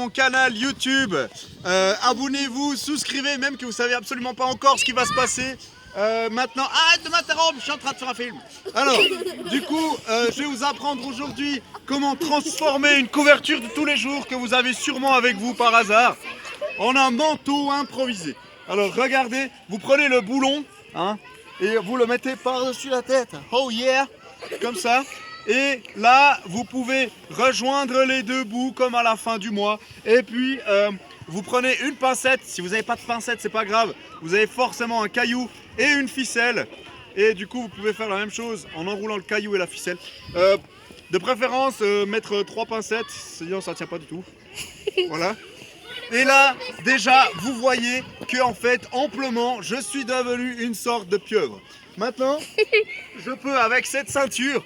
mon canal YouTube. Abonnez-vous, souscrivez, même que vous savez absolument pas encore ce qui va se passer. Maintenant, arrête de m'interrompre, je suis en train de faire un film. Alors, du coup, je vais vous apprendre aujourd'hui comment transformer une couverture de tous les jours que vous avez sûrement avec vous par hasard en un manteau improvisé. Alors, regardez, vous prenez le boulon, hein, et vous le mettez par-dessus la tête. Oh yeah, comme ça. Et là, vous pouvez rejoindre les deux bouts comme à la fin du mois. Et puis, vous prenez une pincette. Si vous n'avez pas de pincette, c'est pas grave. Vous avez forcément un caillou et une ficelle. Et du coup, vous pouvez faire la même chose en enroulant le caillou et la ficelle. De préférence, mettre 3 pincettes, sinon ça ne tient pas du tout. Voilà. Et là, déjà, vous voyez que en fait, amplement, je suis devenu une sorte de pieuvre. Maintenant, je peux, avec cette ceinture,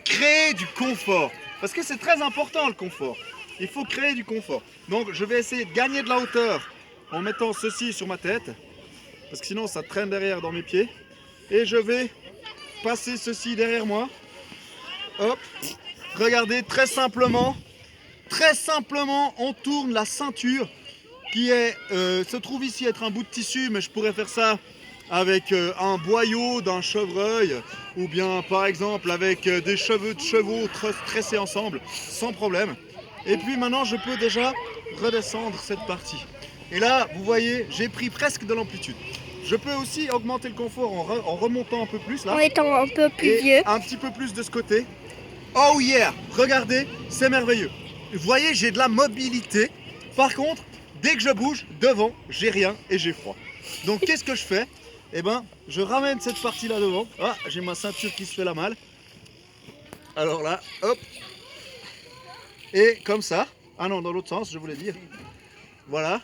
créer du confort. Parce que c'est très important, le confort. Il faut créer du confort. Donc, je vais essayer de gagner de la hauteur en mettant ceci sur ma tête. Parce que sinon, ça traîne derrière dans mes pieds. Et je vais passer ceci derrière moi. Hop. Regardez, très simplement, on tourne la ceinture qui se trouve ici être un bout de tissu, mais je pourrais faire ça avec un boyau d'un chevreuil ou bien par exemple avec des cheveux de chevaux tressés ensemble sans problème. Et puis maintenant je peux déjà redescendre cette partie. Et là vous voyez j'ai pris presque de l'amplitude. Je peux aussi augmenter le confort en remontant un peu plus là. En étant un peu plus et vieux. un petit peu plus de ce côté. Oh yeah, regardez, c'est merveilleux. Vous voyez j'ai de la mobilité. Par contre dès que je bouge devant j'ai rien et j'ai froid. Donc qu'est-ce que je fais? Eh ben, je ramène cette partie là devant. Ah, j'ai ma ceinture qui se fait la malle. Alors là, hop. Et comme ça. Ah non, dans l'autre sens, je voulais dire. Voilà.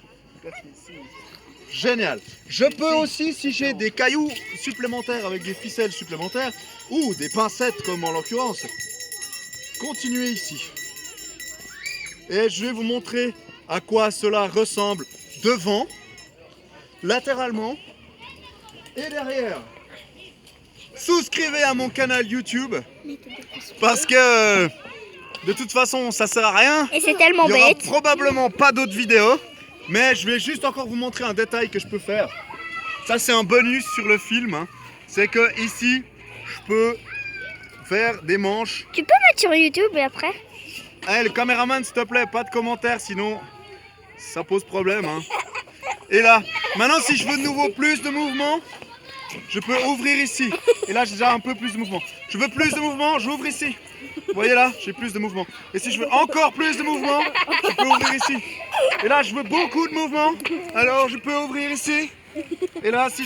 Génial. Je peux aussi, si j'ai des cailloux supplémentaires avec des ficelles supplémentaires, ou des pincettes comme en l'occurrence, continuer ici. Et je vais vous montrer à quoi cela ressemble devant, latéralement, et derrière. Souscrivez à mon canal YouTube parce que de toute façon ça sert à rien. Et c'est tellement Il y aura bête. probablement pas d'autres vidéos, mais je vais juste encore vous montrer un détail que je peux faire. Ça c'est un bonus sur le film, hein. C'est que ici je peux faire des manches. Tu peux mettre sur YouTube et après? Hey, le caméraman s'il te plaît, pas de commentaires sinon ça pose problème, hein. Et là, maintenant si je veux de nouveau plus de mouvement, je peux ouvrir ici. Et là, j'ai déjà un peu plus de mouvement. Je veux plus de mouvement, j'ouvre ici. Vous voyez là, j'ai plus de mouvement. Et si je veux encore plus de mouvement, je peux ouvrir ici. Et là, je veux beaucoup de mouvement. Alors, je peux ouvrir ici. Et là, si